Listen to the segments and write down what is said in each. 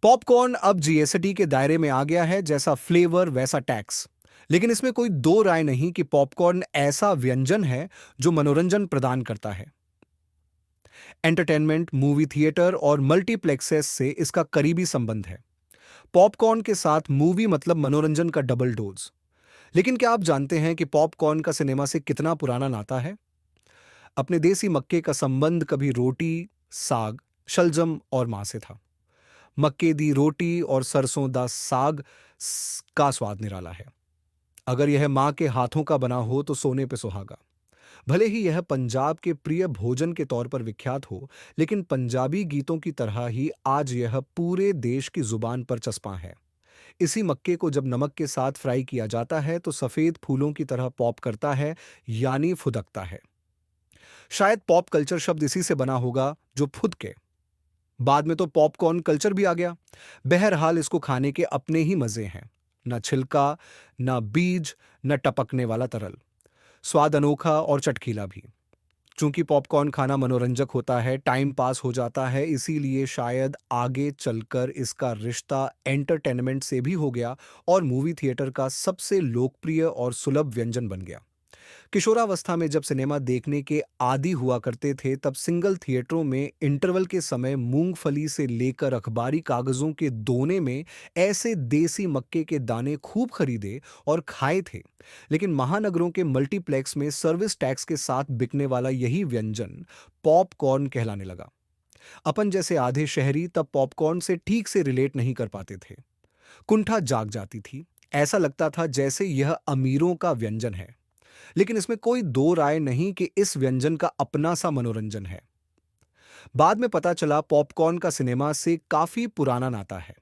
Popcorn अब GST के दायरे में आ गया है। जैसा फ्लेवर वैसा टैक्स। लेकिन इसमें कोई दो राय नहीं कि पॉपकॉर्न ऐसा व्यंजन है जो मनोरंजन प्रदान करता है। एंटरटेनमेंट, मूवी थिएटर और मल्टीप्लेक्सेस से इसका करीबी संबंध है। पॉपकॉर्न के साथ मूवी मतलब मनोरंजन का डबल डोज। लेकिन क्या आप जानते हैं कि पॉपकॉर्न का सिनेमा से कितना पुराना नाता है? अपने देसी मक्के का संबंध कभी रोटी, साग, शलजम और मां से था। मक्के दी रोटी और सरसों दा साग का स्वाद निराला है। अगर यह माँ के हाथों का बना हो तो सोने पे सुहागा। भले ही यह पंजाब के प्रिय भोजन के तौर पर विख्यात हो, लेकिन पंजाबी गीतों की तरह ही आज यह पूरे देश की जुबान पर चस्पा है। इसी मक्के को जब नमक के साथ फ्राई किया जाता है तो सफेद फूलों की तरह पॉप करता है, यानी फुदकता है। शायद पॉप कल्चर शब्द इसी से बना होगा, जो फुद के। बाद में तो पॉपकॉर्न कल्चर भी आ गया। बहरहाल इसको खाने के अपने ही मजे हैं। न छिलका, न बीज, न टपकने वाला तरल। स्वाद अनोखा और चटकीला भी। चूंकि पॉपकॉर्न खाना मनोरंजक होता है, टाइम पास हो जाता है, इसीलिए शायद आगे चलकर इसका रिश्ता एंटरटेनमेंट से भी हो गया और मूवी थिएटर का सबसे लोकप्रिय और सुलभ व्यंजन बन गया। किशोरावस्था में जब सिनेमा देखने के आदी हुआ करते थे, तब सिंगल थिएटरों में इंटरवल के समय मूंगफली से लेकर अखबारी कागजों के दोने में ऐसे देसी मक्के के दाने खूब खरीदे और खाए थे। लेकिन महानगरों के मल्टीप्लेक्स में सर्विस टैक्स के साथ बिकने वाला यही व्यंजन पॉपकॉर्न कहलाने लगा। अपन जैसे आधे शहरी तब पॉपकॉर्न से ठीक से रिलेट नहीं कर पाते थे। कुंठा जाग जाती थी। ऐसा लगता था जैसे यह अमीरों का व्यंजन है। लेकिन इसमें कोई दो राय नहीं कि इस व्यंजन का अपना सा मनोरंजन है। बाद में पता चला पॉपकॉर्न का सिनेमा से काफी पुराना नाता है।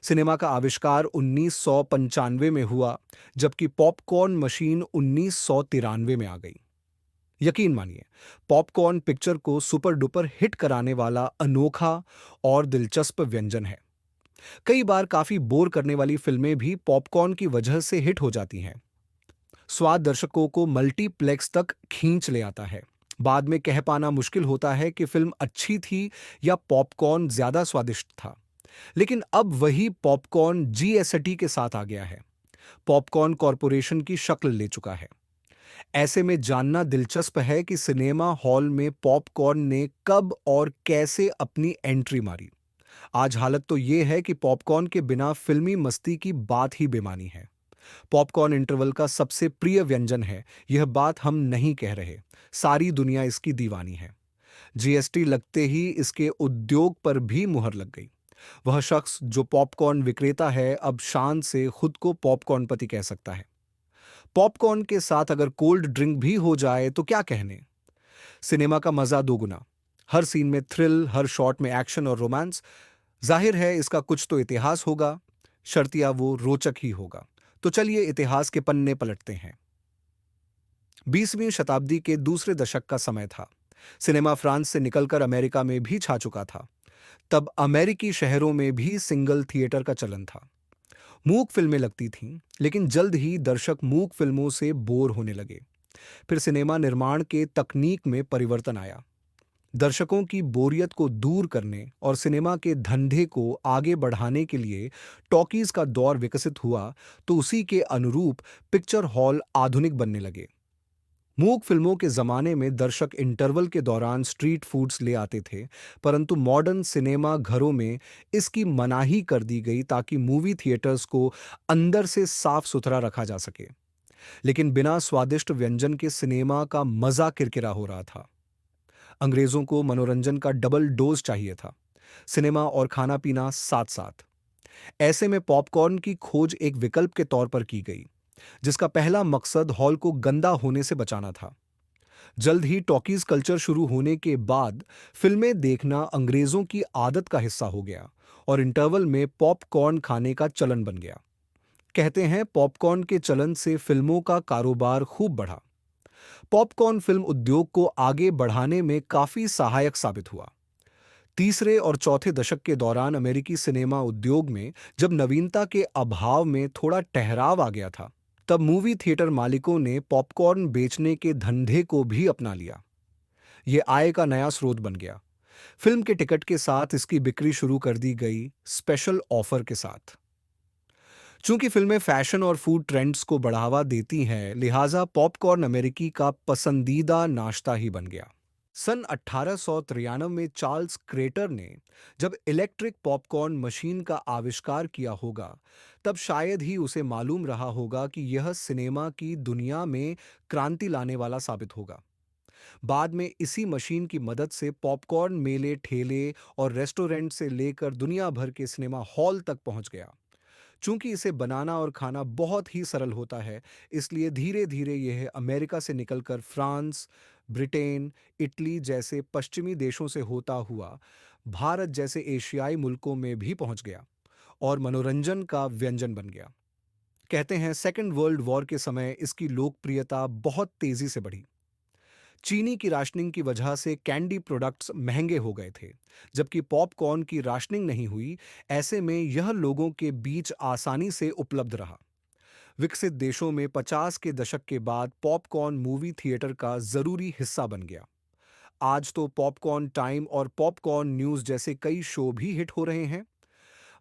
सिनेमा का आविष्कार 1995 में हुआ, जबकि पॉपकॉर्न मशीन 1993 में आ गई। यकीन मानिए, पॉपकॉर्न पिक्चर को सुपर डुपर हिट कराने वाला अनोखा और दिलचस्प व्यंजन है। कई बार काफी बोर करने वाली फिल्में भी पॉपकॉर्न की वजह से हिट हो जाती हैं। स्वाद दर्शकों को मल्टीप्लेक्स तक खींच ले आता है। बाद में कह पाना मुश्किल होता है कि फिल्म अच्छी थी या पॉपकॉर्न ज्यादा स्वादिष्ट था। लेकिन अब वही पॉपकॉर्न जीएसटी के साथ आ गया है। पॉपकॉर्न कॉरपोरेशन की शक्ल ले चुका है। ऐसे में जानना दिलचस्प है कि सिनेमा हॉल में पॉपकॉर्न ने कब और कैसे अपनी एंट्री मारी। आज हालत तो यह है कि पॉपकॉर्न के बिना फिल्मी मस्ती की बात ही बेमानी है। पॉपकॉर्न इंटरवल का सबसे प्रिय व्यंजन है, यह बात हम नहीं कह रहे। सारी दुनिया इसकी दीवानी है। जीएसटी लगते ही इसके उद्योग पर भी मुहर लग गई। वह शख्स जो पॉपकॉर्न विक्रेता है, अब शान से खुद को पॉपकॉर्न पति कह सकता है। पॉपकॉर्न के साथ अगर कोल्ड ड्रिंक भी हो जाए तो क्या कहने। सिनेमा का मजा दोगुना। हर सीन में थ्रिल, हर शॉट में एक्शन और रोमांस। जाहिर है इसका कुछ तो इतिहास होगा, शर्तिया वो रोचक ही होगा। तो चलिए इतिहास के पन्ने पलटते हैं। 20वीं शताब्दी के दूसरे दशक का समय था। सिनेमा फ्रांस से निकलकर अमेरिका में भी छा चुका था। तब अमेरिकी शहरों में भी सिंगल थिएटर का चलन था। मूक फिल्में लगती थीं, लेकिन जल्द ही दर्शक मूक फिल्मों से बोर होने लगे। फिर सिनेमा निर्माण के तकनीक में परिवर्तन आया। दर्शकों की बोरियत को दूर करने और सिनेमा के धंधे को आगे बढ़ाने के लिए टॉकीज का दौर विकसित हुआ, तो उसी के अनुरूप पिक्चर हॉल आधुनिक बनने लगे। मूक फिल्मों के जमाने में दर्शक इंटरवल के दौरान स्ट्रीट फूड्स ले आते थे, परंतु मॉडर्न सिनेमा घरों में इसकी मनाही कर दी गई ताकि मूवी थिएटर्स को अंदर से साफ सुथरा रखा जा सके। लेकिन बिना स्वादिष्ट व्यंजन के सिनेमा का मजा किरकिरा हो रहा था। अंग्रेजों को मनोरंजन का डबल डोज चाहिए था, सिनेमा और खाना पीना साथ साथ। ऐसे में पॉपकॉर्न की खोज एक विकल्प के तौर पर की गई, जिसका पहला मकसद हॉल को गंदा होने से बचाना था। जल्द ही टॉकीज कल्चर शुरू होने के बाद फिल्में देखना अंग्रेजों की आदत का हिस्सा हो गया और इंटरवल में पॉपकॉर्न खाने का चलन बन गया। कहते हैं पॉपकॉर्न के चलन से फिल्मों का कारोबार खूब बढ़ा। पॉपकॉर्न फिल्म उद्योग को आगे बढ़ाने में काफी सहायक साबित हुआ। तीसरे और चौथे दशक के दौरान अमेरिकी सिनेमा उद्योग में जब नवीनता के अभाव में थोड़ा ठहराव आ गया था, तब मूवी थिएटर मालिकों ने पॉपकॉर्न बेचने के धंधे को भी अपना लिया। ये आय का नया स्रोत बन गया। फिल्म के टिकट के साथ इसकी बिक्री शुरू कर दी गई स्पेशल ऑफर के साथ। चूंकि फिल्में फैशन और फूड ट्रेंड्स को बढ़ावा देती हैं, लिहाजा पॉपकॉर्न अमेरिकी का पसंदीदा नाश्ता ही बन गया। सन 1893 में चार्ल्स क्रेटर ने जब इलेक्ट्रिक पॉपकॉर्न मशीन का आविष्कार किया होगा, तब शायद ही उसे मालूम रहा होगा कि यह सिनेमा की दुनिया में क्रांति लाने वाला साबित होगा। बाद में इसी मशीन की मदद से पॉपकॉर्न मेले, ठेले और रेस्टोरेंट से लेकर दुनिया भर के सिनेमा हॉल तक पहुंच गया। चूंकि इसे बनाना और खाना बहुत ही सरल होता है, इसलिए धीरे धीरे यह अमेरिका से निकलकर फ्रांस, ब्रिटेन, इटली जैसे पश्चिमी देशों से होता हुआ भारत जैसे एशियाई मुल्कों में भी पहुंच गया और मनोरंजन का व्यंजन बन गया। कहते हैं सेकेंड वर्ल्ड वॉर के समय इसकी लोकप्रियता बहुत तेजी से बढ़ी। चीनी की राशनिंग की वजह से कैंडी प्रोडक्ट्स महंगे हो गए थे, जबकि पॉपकॉर्न की राशनिंग नहीं हुई। ऐसे में यह लोगों के बीच आसानी से उपलब्ध रहा। विकसित देशों में 50 के दशक के बाद पॉपकॉर्न मूवी थिएटर का जरूरी हिस्सा बन गया। आज तो पॉपकॉर्न टाइम और पॉपकॉर्न न्यूज जैसे कई शो भी हिट हो रहे हैं।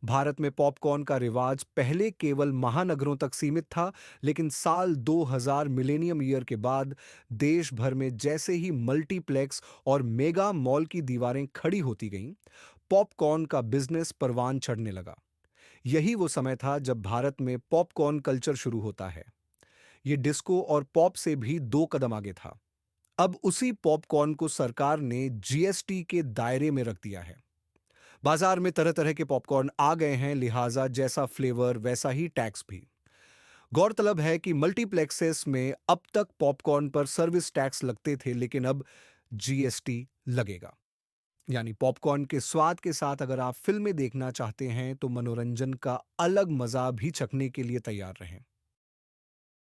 भारत में पॉपकॉर्न का रिवाज पहले केवल महानगरों तक सीमित था, लेकिन साल 2000 मिलेनियम ईयर के बाद देश भर में जैसे ही मल्टीप्लेक्स और मेगा मॉल की दीवारें खड़ी होती गईं, पॉपकॉर्न का बिजनेस परवान चढ़ने लगा। यही वो समय था जब भारत में पॉपकॉर्न कल्चर शुरू होता है। ये डिस्को और पॉप से भी 2 कदम आगे था। अब उसी पॉपकॉर्न को सरकार ने जीएसटी के दायरे में रख दिया है। बाजार में तरह तरह के पॉपकॉर्न आ गए हैं, लिहाजा जैसा फ्लेवर वैसा ही टैक्स भी। गौरतलब है कि मल्टीप्लेक्सेस में अब तक पॉपकॉर्न पर सर्विस टैक्स लगते थे, लेकिन अब जीएसटी लगेगा। यानी पॉपकॉर्न के स्वाद के साथ अगर आप फिल्में देखना चाहते हैं तो मनोरंजन का अलग मजा भी चखने के लिए तैयार रहें।